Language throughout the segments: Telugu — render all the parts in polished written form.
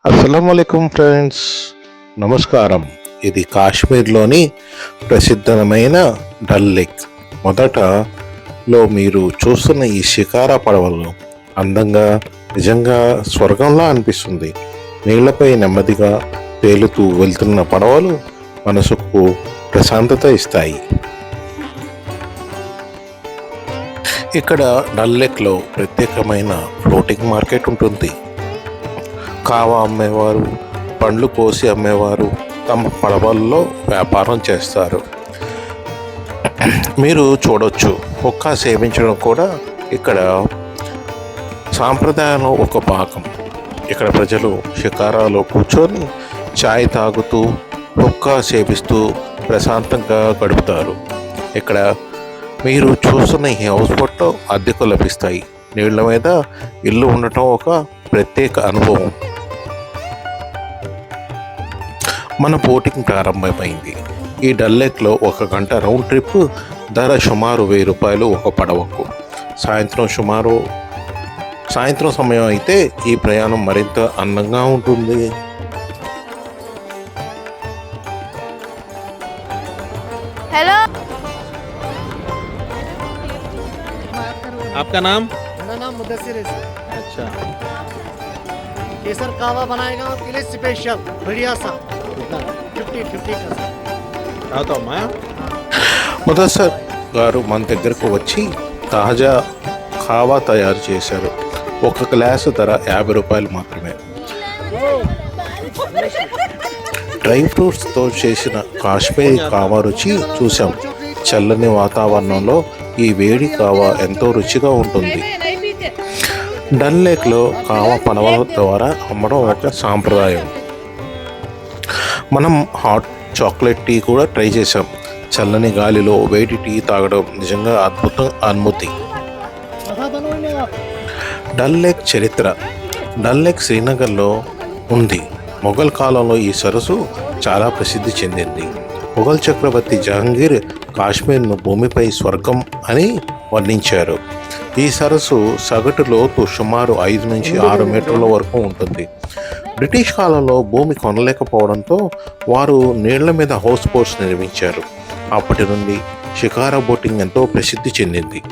అస్సలం ఫ్రెండ్స్, నమస్కారం. ఇది కాశ్మీర్లోని ప్రసిద్ధమైన డల్ లేక్. మొదటలో మీరు చూస్తున్న ఈ షికారా పడవలు అందంగా, నిజంగా స్వర్గంలా అనిపిస్తుంది. నీళ్లపై నెమ్మదిగా తేలుతూ వెళ్తున్న పడవలు మనసుకు ప్రశాంతత ఇస్తాయి. ఇక్కడ డల్ లేక్లో ప్రత్యేకమైన ఫ్లోటింగ్ మార్కెట్ ఉంటుంది. కావా అమ్మేవారు, పండ్లు కోసి అమ్మేవారు తమ పడవల్లో వ్యాపారం చేస్తారు. మీరు చూడొచ్చు, హుక్కా సేవించడం కూడా ఇక్కడ సాంప్రదాయంలో ఒక భాగం. ఇక్కడ ప్రజలు షికారాలో కూర్చొని ఛాయ్ తాగుతూ హుక్కా సేవిస్తూ ప్రశాంతంగా గడుపుతారు. ఇక్కడ మీరు చూస్తున్న ఈ హౌస్ బోట్లో అద్దెకు లభిస్తాయి. నీళ్ల మీద ఇల్లు ఉండటం ఒక ప్రత్యేక అనుభవం. మన బోటింగ్ ప్రారంభమైంది. ఈ డల్ లేక్లో 1 గంట రౌండ్ ట్రిప్ ధర సుమారు ₹1000 ఒక పడవకు. సాయంత్రం సమయం అయితే ఈ ప్రయాణం మరింత అందంగా ఉంటుంది. हेलो, आपका नाम? मेरा नाम मुदस्सिर है सर। अच्छा, केसर कावा बनाएगा आपके लिए स्पेशल बढ़िया सा 50 का सर। తాగుతావు అమ్మా? ముదస్సర్ గారు మన దగ్గరకు వచ్చి తాజా కావా తయారు చేశారు. 1 గ్లాసు ధర ₹50 మాత్రమే. డ్రై ఫ్రూట్స్తో చేసిన కాశ్మీరీ కావా రుచి చూసాం. చల్లని వాతావరణంలో ఈ వేడి కావా ఎంతో రుచిగా ఉంటుంది. డల్ లేక్లో కావా పడవల ద్వారా అమ్మడం ఒక సాంప్రదాయం. మనం హాట్ చాక్లెట్ టీ కూడా ట్రై చేసాం. చల్లని గాలిలో వేడి టీ తాగడం నిజంగా అద్భుతం అనుభూతి. డల్ లేక్ చరిత్ర. డల్ లేక్ శ్రీనగర్లో ఉంది. మొఘల్ కాలంలో ఈ సరస్సు చాలా ప్రసిద్ధి చెందింది. మొఘల్ చక్రవర్తి జహాంగీర్ కాశ్మీర్ను భూమిపై స్వర్గం అని వర్ణించారు. ఈ సరస్సు సగటు లోతు సుమారు 5 నుంచి 6 మీటర్ల వరకు ఉంటుంది. బ్రిటిష్ కాలంలో భూమి కొనలేకపోవడంతో వారు నీళ్ల మీద హౌస్ బోట్స్ నిర్మించారు. అప్పటి నుండి షికారా బోటింగ్ ఎంతో ప్రసిద్ధి చెందింది.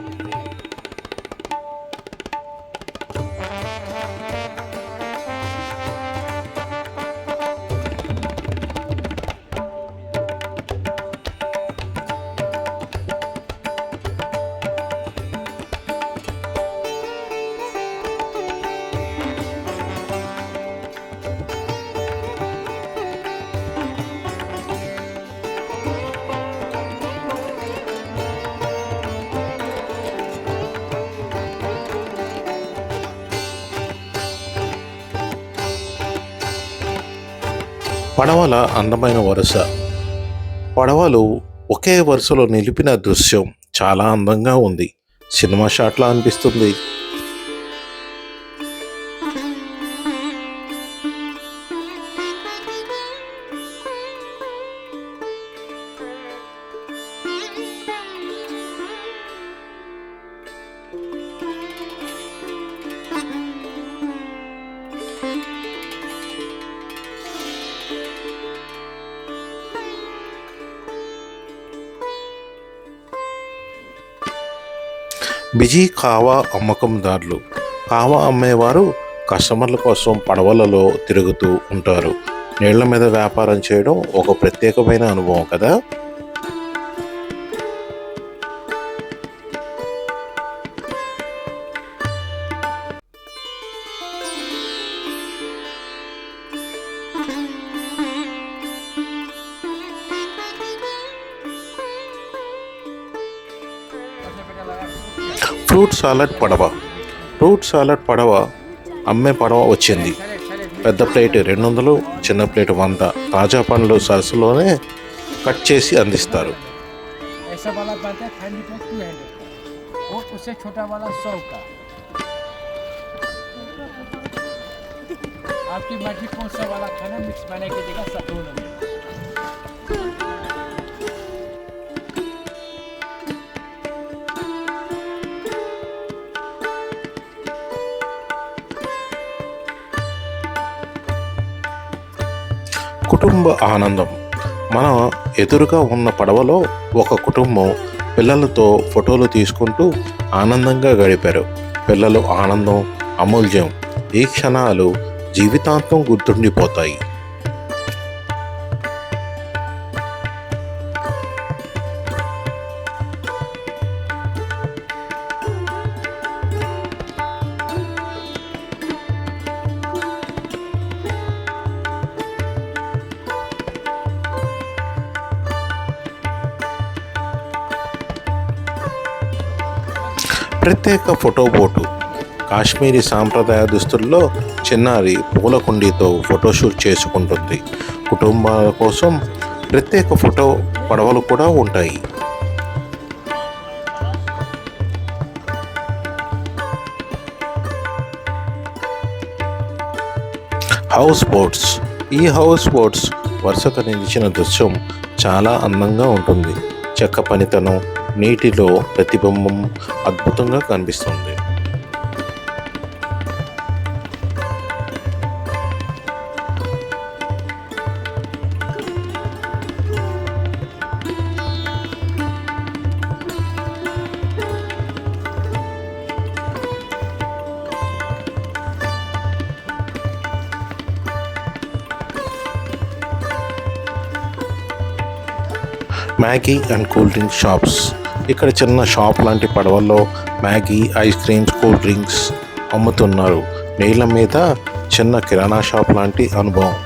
పడవల అందమైన వరుస. పడవలు ఒకే వరుసలో నిలిపిన దృశ్యం చాలా అందంగా ఉంది. సినిమా షాట్లా అనిపిస్తుంది. బిజీ కావా అమ్మకందారులు. కావా అమ్మేవారు కస్టమర్ల కోసం పడవలలో తిరుగుతూ ఉంటారు. నీళ్ల మీద వ్యాపారం చేయడం ఒక ప్రత్యేకమైన అనుభవం కదా. ఫ్రూట్ సాలడ్ పడవ అమ్మే పడవ వచ్చింది. పెద్ద ప్లేట్ 200, చిన్న ప్లేట్ 100. తాజా పండ్లు సరస్సులోనే కట్ చేసి అందిస్తారు. కుటుంబ ఆనందం. మన ఎదురుగా ఉన్న పడవలో ఒక కుటుంబం పిల్లలతో ఫోటోలు తీసుకుంటూ ఆనందంగా గడిపారు. పిల్లలు ఆనందం అమూల్యం. ఈ క్షణాలు జీవితాంతం గుర్తుండిపోతాయి. ప్రత్యేక ఫోటో బోటు. కాశ్మీరీ సాంప్రదాయ దుస్తుల్లో చిన్నారి పూల కుండీతో ఫోటోషూట్ చేసుకుంటుంది. కుటుంబాల కోసం ప్రత్యేక ఫోటో పడవలు కూడా ఉంటాయి. House boats. ఈ హౌస్ బోట్స్ వరుసగా నిలిచిన దృశ్యం చాలా అందంగా ఉంటుంది. చెక్క పనితనం, నీటిలో ప్రతిబింబం అద్భుతంగా కనిపిస్తుంది. Maggi and cool drink shops. ఇక్కడ చిన్న షాప్ లాంటి పడవల్లో Maggi, ice creams, cool drinks అమ్ముతున్నారు. నీళ్ళ మీద చిన్న కిరాణా షాప్ లాంటి అనుభవం.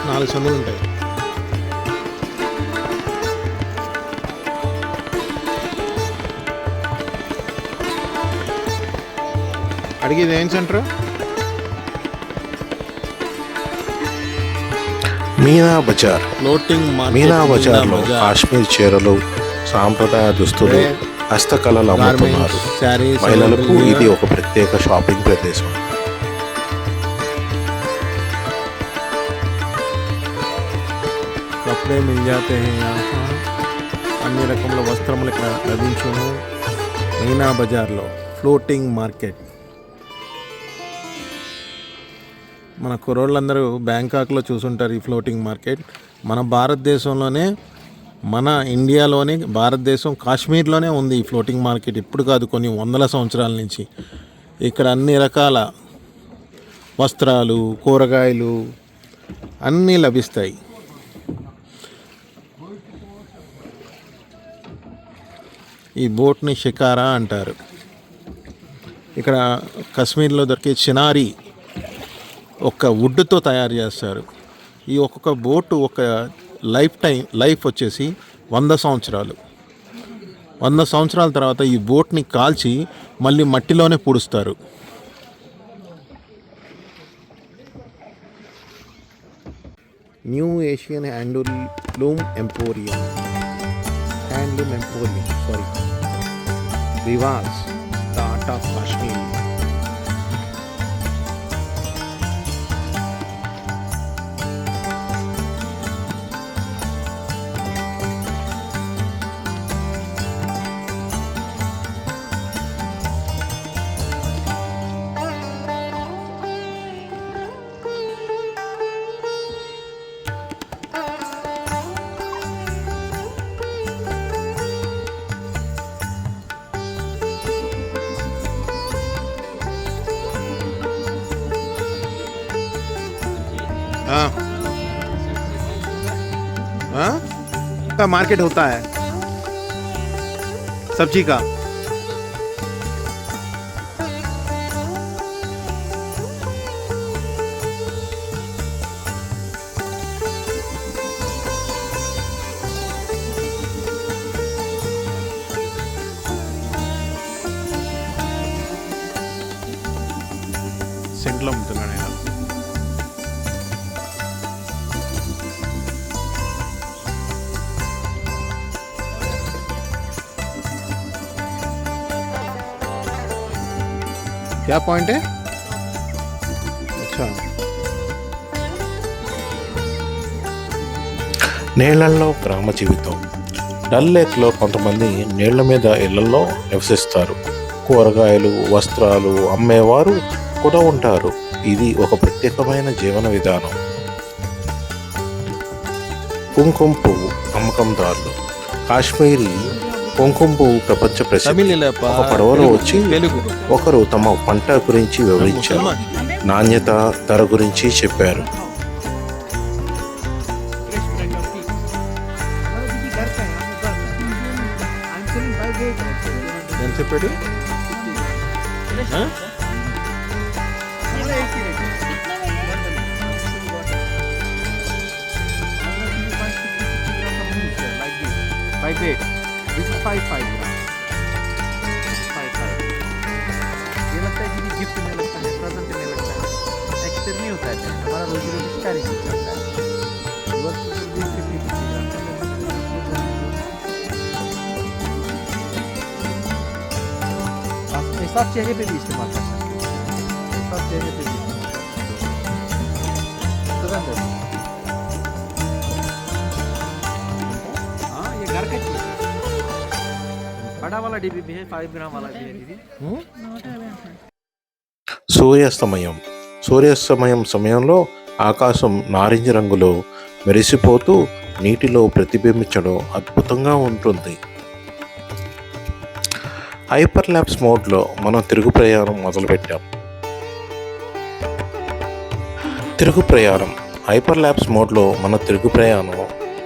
నాలుగు సందులు ఉంటాయి. అడిగేది ఏం సెంటర్? మీనా బజార్. మీనా బజార్లో కాశ్మీర్ చీరలు, సాంప్రదాయ దుస్తులు, హస్తకళలు అమ్ముతున్నారు. మహిళలకు ఇది ఒక ప్రత్యేక షాపింగ్ ప్రదేశం. కప్డే మిల్ జాతే హై యహా. అన్ని రకముల వస్త్రములు ఇక్కడ లభించును. మీనా బజార్లో ఫ్లోటింగ్ మార్కెట్. మన కుర్రోళ్ళందరూ బ్యాంకాక్లో చూసుంటారు ఈ ఫ్లోటింగ్ మార్కెట్. మన భారతదేశంలోనే, మన ఇండియాలోనే, భారతదేశం కాశ్మీర్లోనే ఉంది ఈ ఫ్లోటింగ్ మార్కెట్. ఇప్పుడు కాదు, కొన్ని వందల సంవత్సరాల నుంచి ఇక్కడ అన్ని రకాల వస్త్రాలు, కూరగాయలు అన్నీ లభిస్తాయి. ఈ బోట్ని షికారా అంటారు. ఇక్కడ కాశ్మీర్లో దొరికే చినారి ఒక వుడ్తో తయారు చేస్తారు. ఈ ఒక్కొక్క బోటు ఒక లైఫ్ వచ్చేసి 100 సంవత్సరాలు. 100 సంవత్సరాల తర్వాత ఈ బోట్ని కాల్చి మళ్ళీ మట్టిలోనే పూడుస్తారు. New Asian handloom emporium. Riwaz, the art of Kashmir. का मार्केट होता है सब्जी का. సెంట్లో అమ్ముతున్నాడు ఆయన. क्या पॉइंट है? अच्छा నీళ్లలో గ్రామ జీవితం. డల్ లేక్లో కొంతమంది నీళ్ల మీద ఇళ్లలో నివసిస్తారు. కూరగాయలు, వస్త్రాలు అమ్మేవారు కూడా ఉంటారు. ఇది ఒక ప్రత్యేకమైన జీవన విధానం. కుంకుమ పువ్వు అమ్మకందారులు. కాశ్మీరీ కుంకుమ పువ్వు ప్రపంచ ప్రసిద్ధి. తమిళ ఒక పడవలో వచ్చి తెలుగు ఒకరు తమ పంట గురించి వివరించారు. నాణ్యత, ధర గురించి చెప్పారు. ఎంత చెప్పాడు? ఆ? Like this. This is 5 grams. 5. ये लगता है कि गिफ्ट में लगता है, प्रेजेंट में लगता है, एक्सपेयर नहीं होता है, हमारा रोजी रोटी स्टारिंग चलता है। वर्ष में 20-50 ग्राम आप ऐसा चेहरे पे भी इस्तेमाल कर सकते हैं, ऐसा चेहरे पे भी इस्तेमाल कर सकते हैं। हाँ, ये घर का चीज़ है। बड़ा वाला डिब्बी भी है, 5 ग्राम वाला भी है दीदी। సూర్యాస్తమయం సమయంలో ఆకాశం నారింజ రంగులో మెరిసిపోతూ నీటిలో ప్రతిబింబించడం అద్భుతంగా ఉంటుంది. హైపర్ ల్యాప్స్ మోడ్లో మనం తిరుగు ప్రయాణం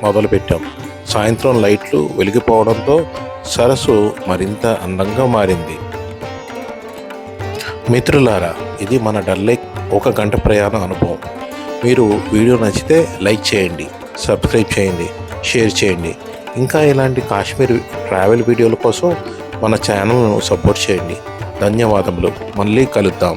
మొదలుపెట్టాం. సాయంత్రం లైట్లు వెలిగిపోవడంతో సరస్సు మరింత అందంగా మారింది. మిత్రులారా, ఇది మన డల్ లేక్ 1 గంట ప్రయాణ అనుభవం. మీరు వీడియో నచ్చితే లైక్ చేయండి, సబ్స్క్రైబ్ చేయండి, షేర్ చేయండి. ఇంకా ఇలాంటి కాశ్మీర్ ట్రావెల్ వీడియోల కోసం మన ఛానల్ను సపోర్ట్ చేయండి. ధన్యవాదములు. మళ్ళీ కలుద్దాం.